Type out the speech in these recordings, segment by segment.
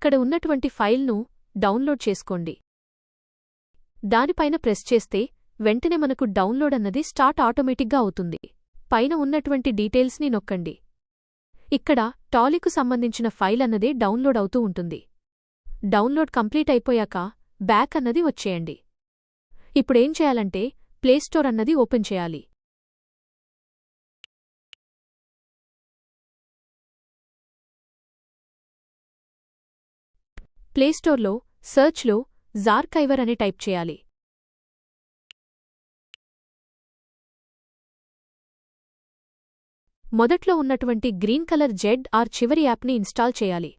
ఇక్కడ ఉన్నటువంటి ఫైల్ను డౌన్లోడ్ చేసుకోండి. దానిపైన ప్రెస్ చేస్తే వెంటనే మనకు డౌన్లోడ్ అన్నది స్టార్ట్ ఆటోమేటిక్గా అవుతుంది. పైన ఉన్నటువంటి డీటెయిల్స్ని నొక్కండి. ఇక్కడ టాలీకు సంబంధించిన ఫైల్ అన్నదే డౌన్లోడ్ అవుతూ ఉంటుంది. డౌన్లోడ్ కంప్లీట్ అయిపోయాక బ్యాక్ అన్నది వచ్చేయండి. ఇప్పుడేం చేయాలంటే ప్లేస్టోర్ అన్నది ఓపెన్ చేయాలి. ప్లేస్టోర్లో సర్చ్లో జార్కైవర్ అని టైప్ చేయాలి. మొదట్లో ఉన్నటువంటి గ్రీన్ కలర్ ZR చివరి యాప్ని ఇన్స్టాల్ చేయాలి.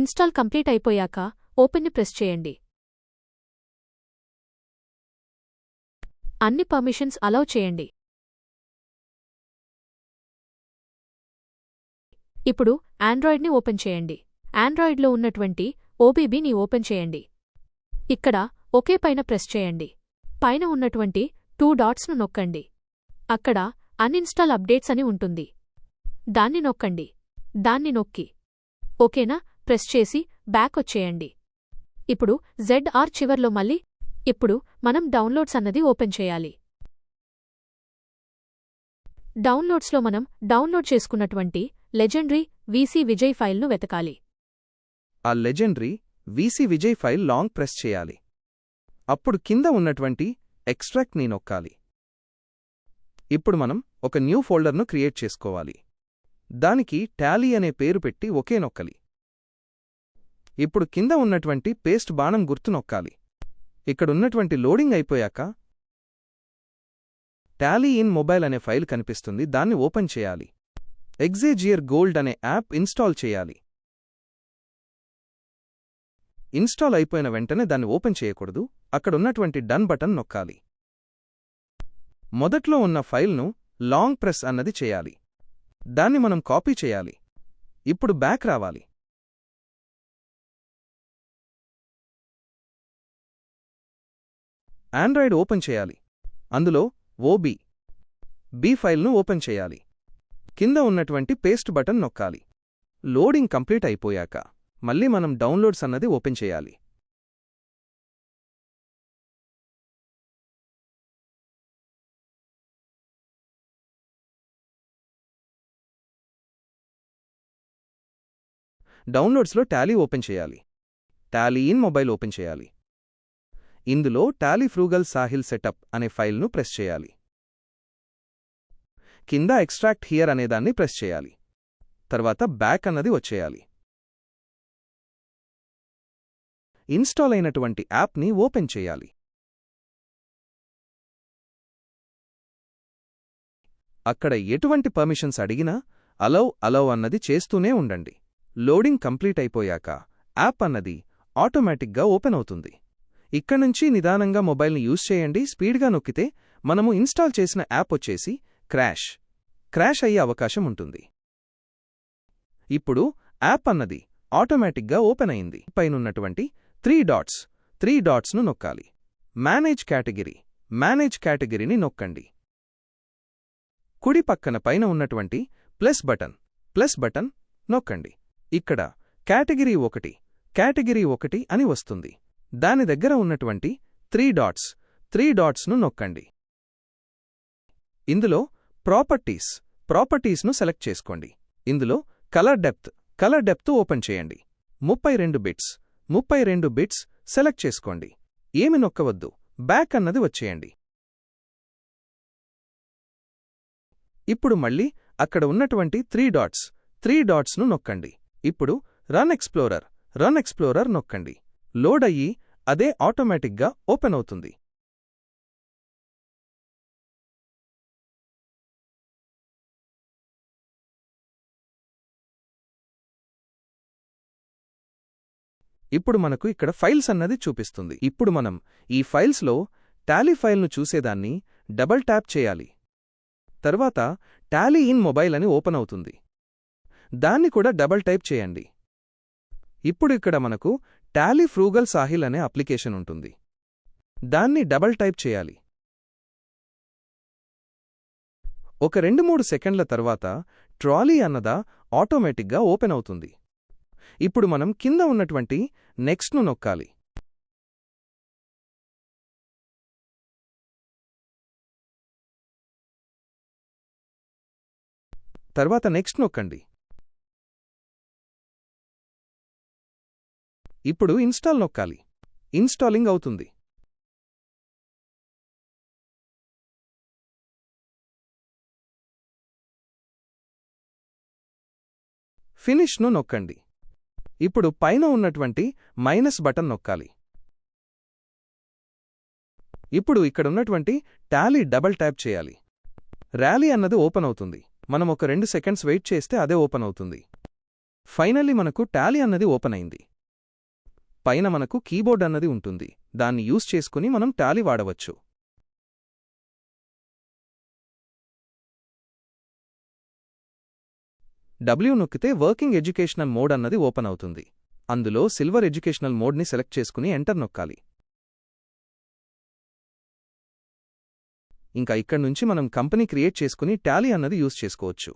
ఇన్స్టాల్ కంప్లీట్ అయిపోయాక ఓపెన్ని ప్రెస్ చేయండి. అన్ని పర్మిషన్స్ అలౌ చేయండి. ఇప్పుడు ఆండ్రాయిడ్ని ఓపెన్ చేయండి. ఆండ్రాయిడ్లో ఉన్నటువంటి OBBని ఓపెన్ చేయండి. ఇక్కడ ఓకే పైన ప్రెస్ చేయండి. పైన ఉన్నటువంటి 2 డాట్స్ను నొక్కండి. అక్కడ అన్ఇన్స్టాల్ అప్డేట్స్ అని ఉంటుంది. దాన్ని నొక్కండి. దాన్ని నొక్కి ఓకేనా ప్రెస్ చేసి బ్యాక్ వచ్చేయండి. ఇప్పుడు ZR చివర్లో మళ్ళీ ఇప్పుడు మనం డౌన్లోడ్స్ అన్నది ఓపెన్ చేయాలి. డౌన్లోడ్స్లో మనం డౌన్లోడ్ చేసుకున్నటువంటి లెజెండరీ VC విజయ్ ఫైల్ను వెతకాలి. ఆ legendary VC Vijay file long press చేయాలి. అప్పుడు కింద ఉన్నటువంటి ఎక్స్ట్రాక్ట్ని నొక్కాలి. ఇప్పుడు మనం ఒక న్యూ ఫోల్డర్ను క్రియేట్ చేసుకోవాలి. దానికి టాలీ అనే పేరు పెట్టి ఒకే నొక్కాలి. ఇప్పుడు కింద ఉన్నటువంటి పేస్ట్ బాణం గుర్తు నొక్కాలి. ఇక్కడున్నటువంటి లోడింగ్ అయిపోయాక టాలీ ఇన్ మొబైల్ అనే ఫైల్ కనిపిస్తుంది. దాన్ని ఓపెన్ చేయాలి. ఎగ్జాజియర్ గోల్డ్ అనే యాప్ ఇన్స్టాల్ చేయాలి. ఇన్స్టాల్ అయిపోయిన వెంటనే దాన్ని ఓపెన్ చేయకూడదు. అక్కడున్నటువంటి డన్ బటన్ నొక్కాలి. మొదట్లో ఉన్న ఫైల్ను లాంగ్ ప్రెస్ అన్నది చేయాలి. దాన్ని మనం కాపీ చేయాలి. ఇప్పుడు బ్యాక్ రావాలి. ఆండ్రాయిడ్ ఓపెన్ చేయాలి. అందులో OBB ఫైల్ను ఓపెన్ చేయాలి. కింద ఉన్నటువంటి పేస్ట్ బటన్ నొక్కాలి. లోడింగ్ కంప్లీట్ అయిపోయాక మళ్ళీ మనం డౌన్లోడ్స్ అన్నది ఓపెన్ చేయాలి. డౌన్లోడ్స్లో టాలీ ఓపెన్ చేయాలి. టాలీ ఇన్ మొబైల్ ఓపెన్ చేయాలి. ఇందులో టాలీ ఫ్రూగల్ సాహిల్ సెటప్ అనే ఫైల్ను ప్రెస్ చేయాలి. కింద ఎక్స్ట్రాక్ట్ హియర్ అనేదాన్ని ప్రెస్ చేయాలి. తర్వాత బ్యాక్ అన్నది వచ్చేయాలి. ఇన్స్టాల్ అయినటువంటి యాప్ని ఓపెన్ చేయాలి. అక్కడ ఎటువంటి పర్మిషన్స్ అడిగినా అలౌ అన్నది చేస్తూనే ఉండండి. లోడింగ్ కంప్లీట్ అయిపోయాక యాప్ అన్నది ఆటోమేటిక్గా ఓపెన్ అవుతుంది. ఇక్కడ్నుంచి నిదానంగా మొబైల్ని యూజ్ చేయండి. స్పీడ్గా నొక్కితే మనము ఇన్స్టాల్ చేసిన యాప్ వచ్చేసి క్రాష్ అయ్యే అవకాశం ఉంటుంది. ఇప్పుడు యాప్ అన్నది ఆటోమేటిక్గా ఓపెన్ అయింది. పైనున్నటువంటి 3 డాట్స్ను నొక్కాలి. మేనేజ్ కేటగిరీని నొక్కండి. కుడి పక్కన పైన ఉన్నటువంటి ప్లస్ బటన్ నొక్కండి. ఇక్కడ కేటగిరీ 1 అని వస్తుంది. దాని దగ్గర ఉన్నటువంటి 3 డాట్స్ను నొక్కండి. ఇందులో ప్రాపర్టీస్ను సెలెక్ట్ చేసుకోండి. ఇందులో కలర్ డెప్త్ ఓపెన్ చేయండి. 32 బిట్స్ సెలెక్ట్ చేసుకోండి. ఏమి నొక్కవద్దు. బ్యాక్ అన్నది వచ్చేయండి. ఇప్పుడు మళ్ళీ అక్కడ ఉన్నటువంటి 3 డాట్స్ను నొక్కండి. ఇప్పుడు రన్ ఎక్స్ప్లోరర్ నొక్కండి. లోడ్ అయ్యి అదే ఆటోమేటిక్గా ఓపెన్ అవుతుంది. ఇప్పుడు మనకు ఇక్కడ ఫైల్స్ అన్నది చూపిస్తుంది. ఇప్పుడు మనం ఈ ఫైల్స్లో టాలీ ఫైల్ను చూసేదాన్ని డబుల్ ట్యాప్ చేయాలి. తర్వాత టాలీ ఇన్ మొబైల్ అని ఓపెన్ అవుతుంది. దాన్ని కూడా డబుల్ టైప్ చేయండి. ఇప్పుడు ఇక్కడ మనకు టాలీ ఫ్రూగల్ సాహిల్ అనే అప్లికేషన్ ఉంటుంది. దాన్ని డబుల్ టైప్ చేయాలి. ఒక 2-3 సెకండ్ల తర్వాత ట్రాలీ అన్నదా ఆటోమేటిక్గా ఓపెన్ అవుతుంది. ఇప్పుడు మనం కింద ఉన్నటువంటి నెక్స్ట్ను నొక్కాలి. తర్వాత నెక్స్ట్ నొక్కండి. ఇప్పుడు ఇన్స్టాల్ నొక్కాలి. ఇన్స్టాలింగ్ అవుతుంది. ఫినిష్ను నొక్కండి. ఇప్పుడు పైన ఉన్నటువంటి మైనస్ బటన్ నొక్కాలి. ఇప్పుడు ఇక్కడున్నటువంటి టాలీ డబుల్ ట్యాప్ చేయాలి. ర్యాలీ అన్నది ఓపెన్ అవుతుంది. మనం ఒక 2 సెకండ్స్ వెయిట్ చేస్తే అదే ఓపెన్ అవుతుంది. ఫైనల్లీ మనకు టాలీ అన్నది ఓపెన్ అయింది. పైన మనకు కీబోర్డ్ అన్నది ఉంటుంది. దాన్ని యూజ్ చేసుకుని మనం టాలీ వాడవచ్చు. W నొక్కితే వర్కింగ్ ఎడ్యుకేషనల్ మోడ్ అన్నది ఓపెన్ అవుతుంది. అందులో సిల్వర్ ఎడ్యుకేషనల్ మోడ్ని సెలెక్ట్ చేసుకుని ఎంటర్ నొక్కాలి. ఇంకా ఇక్కడ్నుంచి మనం కంపెనీ క్రియేట్ చేసుకుని టాలీ అన్నది యూజ్ చేసుకోవచ్చు.